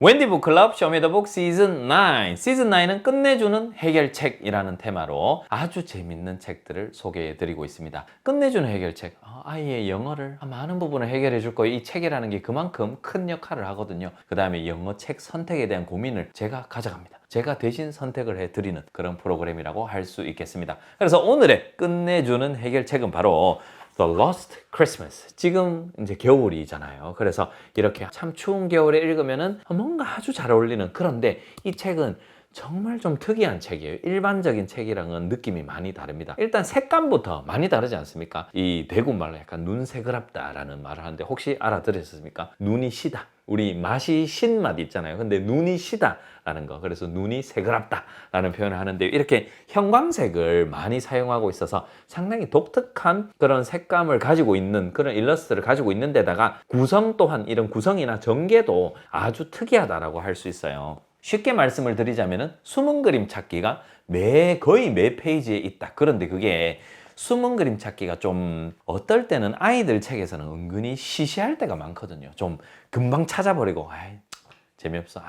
웬디 북클럽 쇼미더북 시즌 9. 시즌 9은 끝내주는 해결책이라는 테마로 아주 재밌는 책들을 소개해드리고 있습니다. 끝내주는 해결책. 아이의 영어를 많은 부분을 해결해 줄 거예요. 이 책이라는 게 그만큼 큰 역할을 하거든요. 그 다음에 영어 책 선택에 대한 고민을 제가 가져갑니다. 제가 대신 선택을 해드리는 그런 프로그램이라고 할 수 있겠습니다. 그래서 오늘의 끝내주는 해결책은 바로 The Lost Christmas. 지금 이제 겨울이잖아요. 그래서 이렇게 참 추운 겨울에 읽으면은 뭔가 아주 잘 어울리는, 그런데 이 책은 정말 좀 특이한 책이에요. 일반적인 책이랑은 느낌이 많이 다릅니다. 일단 색감부터 많이 다르지 않습니까? 이 대구 말로 약간 눈 새그랍다라는 말을 하는데 혹시 알아들으셨습니까? 눈이 시다. 우리 맛이 신 맛 있잖아요. 근데 눈이 시다라는 거. 그래서 눈이 새그랍다라는 표현을 하는데, 이렇게 형광색을 많이 사용하고 있어서 상당히 독특한 그런 색감을 가지고 있는 그런 일러스트를 가지고 있는 데다가 구성 또한, 이런 구성이나 전개도 아주 특이하다라고 할 수 있어요. 쉽게 말씀을 드리자면은 숨은 그림 찾기가 거의 매 페이지에 있다. 그런데 그게 숨은 그림 찾기가 좀 어떨 때는 아이들 책에서는 은근히 시시할 때가 많거든요. 좀 금방 찾아버리고 재미없어,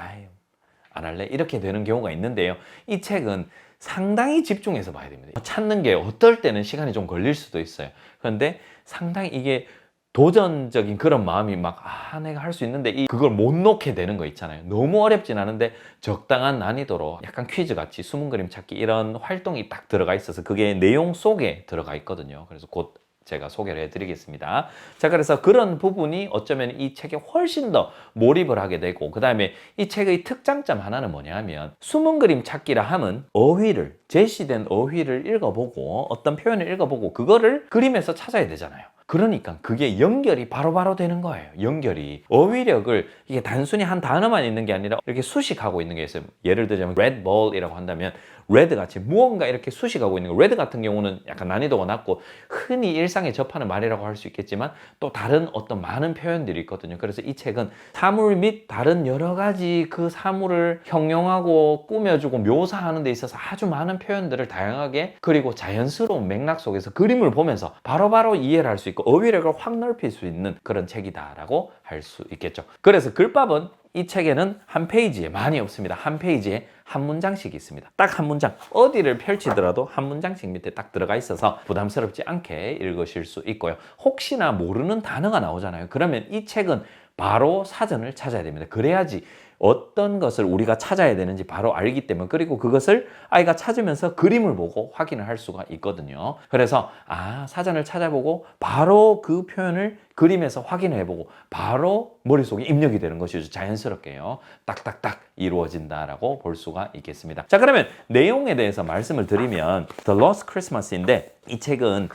안 할래, 이렇게 되는 경우가 있는데요. 이 책은 상당히 집중해서 봐야 됩니다. 찾는 게 어떨 때는 시간이 좀 걸릴 수도 있어요. 그런데 상당히 이게 도전적인 그런 마음이 내가 할 수 있는데 그걸 못 놓게 되는 거 있잖아요. 너무 어렵진 않은데 적당한 난이도로 약간 퀴즈같이 숨은 그림 찾기 이런 활동이 딱 들어가 있어서 그게 내용 속에 들어가 있거든요. 그래서 곧 제가 소개를 해드리겠습니다. 자, 그래서 그런 부분이 어쩌면 이 책에 훨씬 더 몰입을 하게 되고, 그 다음에 이 책의 특장점 하나는 뭐냐면 숨은 그림 찾기라 함은 제시된 어휘를 읽어보고 어떤 표현을 읽어보고 그거를 그림에서 찾아야 되잖아요. 그러니까 그게 연결이 바로바로 되는 거예요. 연결이. 어휘력을 이게 단순히 한 단어만 있는 게 아니라 이렇게 수식하고 있는 게 있어요. 예를 들자면 red ball이라고 한다면 레드 같이 무언가 이렇게 수식하고 있는 거. 레드 같은 경우는 약간 난이도가 낮고 흔히 일상에 접하는 말이라고 할 수 있겠지만 또 다른 어떤 많은 표현들이 있거든요. 그래서 이 책은 사물 및 다른 여러 가지 그 사물을 형용하고 꾸며주고 묘사하는 데 있어서 아주 많은 표현들을 다양하게, 그리고 자연스러운 맥락 속에서 그림을 보면서 바로바로 이해를 할 수 있고 어휘력을 확 넓힐 수 있는 그런 책이다라고 할 수 있겠죠. 그래서 글밥은 이 책에는 한 페이지에 많이 없습니다. 한 페이지에 한 문장씩 있습니다. 딱 한 문장. 어디를 펼치더라도 한 문장씩 밑에 딱 들어가 있어서 부담스럽지 않게 읽으실 수 있고요. 혹시나 모르는 단어가 나오잖아요. 그러면 이 책은 바로 사전을 찾아야 됩니다. 그래야지 어떤 것을 우리가 찾아야 되는지 바로 알기 때문에, 그리고 그것을 아이가 찾으면서 그림을 보고 확인을 할 수가 있거든요. 그래서 사전을 찾아보고 바로 그 표현을 그림에서 확인해보고 바로 머릿속에 입력이 되는 것이죠. 자연스럽게요. 딱딱딱 이루어진다라고 볼 수가 있겠습니다. 자, 그러면 내용에 대해서 말씀을 드리면 The Lost Christmas인데, 이 책은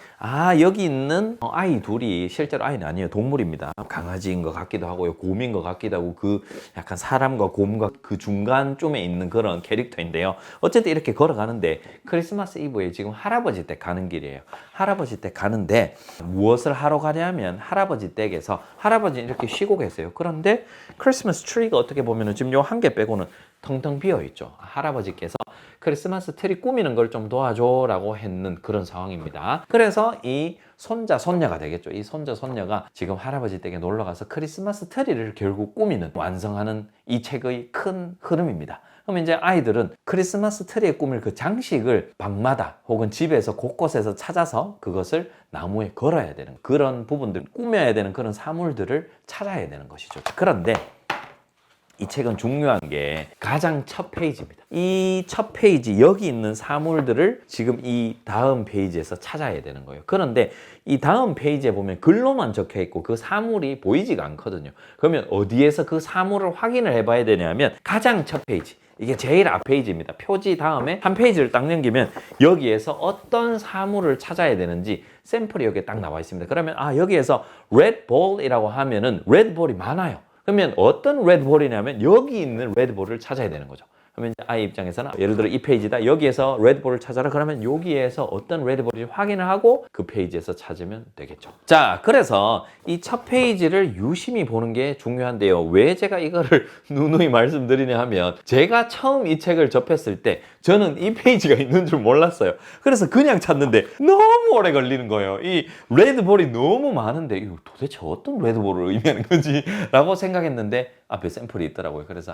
여기 있는 아이 둘이 실제로 아이는 아니에요. 동물입니다. 강아지인 것 같기도 하고요. 곰인 것 같기도 하고, 그 약간 사람과 곰과 그 중간쯤에 있는 그런 캐릭터인데요. 어쨌든 이렇게 걸어가는데 크리스마스 이브에 지금 할아버지 댁 가는 길이에요. 할아버지 댁 가는데 무엇을 하러 가냐면 할아버지 댁에서 할아버지는 이렇게 쉬고 계세요. 그런데 크리스마스 트리가 어떻게 보면 지금 요 한 개 빼고는 텅텅 비어 있죠. 할아버지께서 크리스마스 트리 꾸미는 걸 좀 도와줘 라고 했는 그런 상황입니다. 그래서 이 손자, 손녀가 되겠죠. 이 손자, 손녀가 지금 할아버지 댁에 놀러 가서 크리스마스 트리를 결국 꾸미는, 완성하는 이 책의 큰 흐름입니다. 그럼 이제 아이들은 크리스마스 트리에 꾸밀 그 장식을 방마다 혹은 집에서 곳곳에서 찾아서 그것을 나무에 걸어야 되는 그런 부분들, 꾸며야 되는 그런 사물들을 찾아야 되는 것이죠. 그런데 이 책은 중요한 게 가장 첫 페이지입니다. 이 첫 페이지, 여기 있는 사물들을 지금 이 다음 페이지에서 찾아야 되는 거예요. 그런데 이 다음 페이지에 보면 글로만 적혀 있고 그 사물이 보이지가 않거든요. 그러면 어디에서 그 사물을 확인을 해봐야 되냐면 가장 첫 페이지, 이게 제일 앞 페이지입니다. 표지 다음에 한 페이지를 딱 넘기면 여기에서 어떤 사물을 찾아야 되는지 샘플이 여기에 딱 나와 있습니다. 그러면 여기에서 red ball이라고 하면은 red ball이 많아요. 그러면 어떤 레드볼이냐면 여기 있는 레드볼을 찾아야 되는 거죠. 그러면 아이 입장에서는 예를 들어 이 페이지다. 여기에서 레드볼을 찾아라. 그러면 여기에서 어떤 레드볼인지 확인을 하고 그 페이지에서 찾으면 되겠죠. 자, 그래서 이 첫 페이지를 유심히 보는 게 중요한데요. 왜 제가 이거를 누누이 말씀드리냐 하면 제가 처음 이 책을 접했을 때 저는 이 페이지가 있는 줄 몰랐어요. 그래서 그냥 찾는데 너무 오래 걸리는 거예요. 이 레드볼이 너무 많은데 이거 도대체 어떤 레드볼을 의미하는 건지 라고 생각했는데 앞에 샘플이 있더라고요. 그래서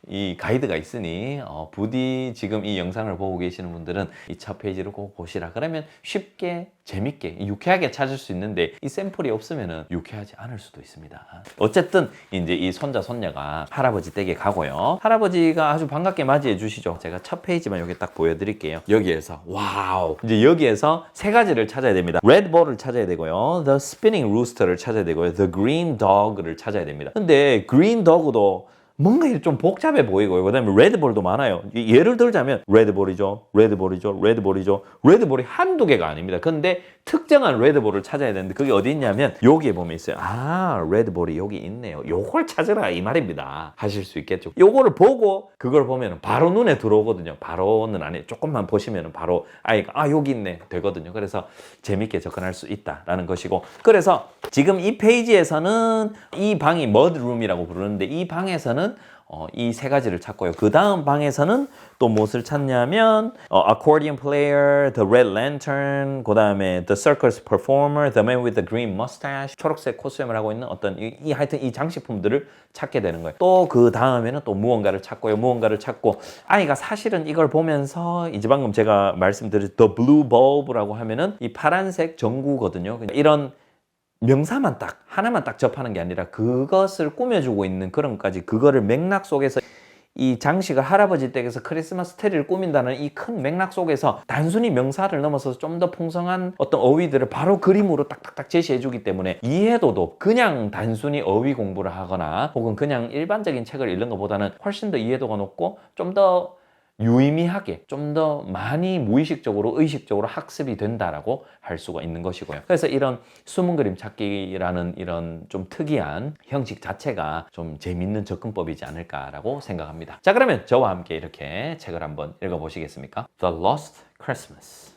이 가이드가 있으니 부디 지금 이 영상을 보고 계시는 분들은 이 첫 페이지를 꼭 보시라. 그러면 쉽게 재밌게 유쾌하게 찾을 수 있는데 이 샘플이 없으면은 유쾌하지 않을 수도 있습니다. 어쨌든 이제 이 손자 손녀가 할아버지 댁에 가고요. 할아버지가 아주 반갑게 맞이해 주시죠. 제가 첫 페이지만 여기 딱 보여드릴게요. 여기에서 와우, 이제 여기에서 세 가지를 찾아야 됩니다. Red Bull을 찾아야 되고요, The Spinning Rooster를 찾아야 되고요, The Green Dog를 찾아야 됩니다. 근데 Green Dog도 뭔가 좀 복잡해 보이고요. 그다음에 레드볼도 많아요. 예를 들자면 레드볼이죠, 레드볼이죠, 레드볼이죠. 레드볼이 한두 개가 아닙니다. 근데 특정한 레드볼을 찾아야 되는데 그게 어디 있냐면 여기에 보면 있어요. 레드볼이 여기 있네요. 요걸 찾으라 이 말입니다. 하실 수 있겠죠. 요거를 보고 그걸 보면 바로 눈에 들어오거든요. 바로는 아니에요. 조금만 보시면 바로 아이가 여기 있네 되거든요. 그래서 재밌게 접근할 수 있다라는 것이고, 그래서 지금 이 페이지에서는 이 방이 머드룸이라고 부르는데 이 방에서는 이 세 가지를 찾고요. 그 다음 방에서는 또 무엇을 찾냐면 accordion player, the red lantern, 그 다음에 the circus performer, the man with the green mustache, 초록색 코스튬을 하고 있는 어떤 하여튼 이 장식품들을 찾게 되는 거예요. 또 그 다음에는 또 무언가를 찾고요. 무언가를 찾고 아이가 사실은 이걸 보면서 이제 방금 제가 말씀드린 the blue bulb라고 하면은 이 파란색 전구거든요. 이런 명사만 딱 하나만 딱 접하는 게 아니라 그것을 꾸며주고 있는 그런 것까지, 그거를 맥락 속에서 이 장식을 할아버지 댁에서 크리스마스 트리를 꾸민다는 이 큰 맥락 속에서 단순히 명사를 넘어서서 좀 더 풍성한 어떤 어휘들을 바로 그림으로 딱딱딱 제시해 주기 때문에 이해도도 그냥 단순히 어휘 공부를 하거나 혹은 그냥 일반적인 책을 읽는 것보다는 훨씬 더 이해도가 높고 좀 더 유의미하게, 좀 더 많이 무의식적으로 의식적으로 학습이 된다라고 할 수가 있는 것이고요. 그래서 이런 숨은 그림 찾기라는 이런 좀 특이한 형식 자체가 좀 재밌는 접근법이지 않을까라고 생각합니다. 자, 그러면 저와 함께 이렇게 책을 한번 읽어보시겠습니까? The Lost Christmas.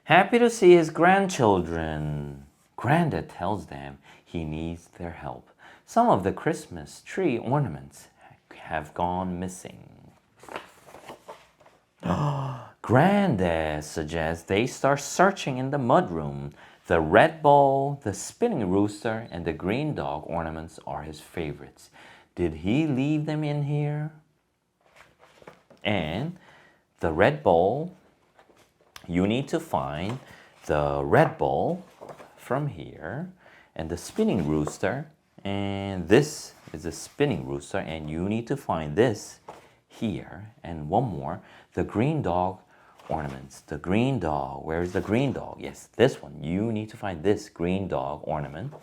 Happy to see his grandchildren. Granddad tells them he needs their help. Some of the Christmas tree ornaments have gone missing. Granddad suggests they start searching in the mudroom. The red ball, the spinning rooster, and the green dog ornaments are his favorites. Did he leave them in here? And the red ball, you need to find the red ball from here, and the spinning rooster, and this is a spinning rooster, and you need to find this here, and one more, the green dog ornaments. The green dog, where is the green dog? Yes, this one. You need to find this green dog ornament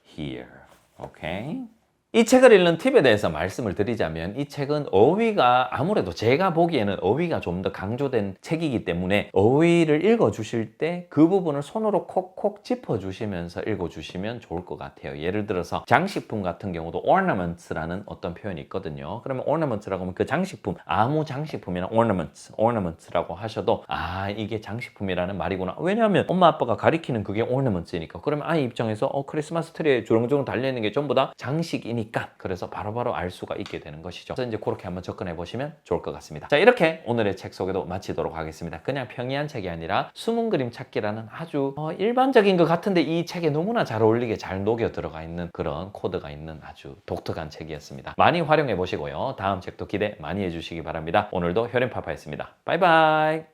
here. Okay? 이 책을 읽는 팁에 대해서 말씀을 드리자면 이 책은 어휘가 아무래도 제가 보기에는 어휘가 좀 더 강조된 책이기 때문에 어휘를 읽어주실 때 그 부분을 손으로 콕콕 짚어주시면서 읽어주시면 좋을 것 같아요. 예를 들어서 장식품 같은 경우도 ornaments라는 어떤 표현이 있거든요. 그러면 ornaments라고 하면 그 장식품, 아무 장식품이나 ornaments라고 하셔도 이게 장식품이라는 말이구나. 왜냐하면 엄마 아빠가 가리키는 그게 ornaments이니까. 그러면 아이 입장에서 크리스마스 트리에 주렁주렁 달려있는 게 전부 다 장식이니까 그래서 바로바로 알 수가 있게 되는 것이죠. 그래서 이제 그렇게 한번 접근해 보시면 좋을 것 같습니다. 자, 이렇게 오늘의 책 소개도 마치도록 하겠습니다. 그냥 평이한 책이 아니라 숨은 그림 찾기라는 아주 일반적인 것 같은데 이 책에 너무나 잘 어울리게 잘 녹여 들어가 있는 그런 코드가 있는 아주 독특한 책이었습니다. 많이 활용해 보시고요. 다음 책도 기대 많이 해주시기 바랍니다. 오늘도 혈연파파였습니다. 바이바이.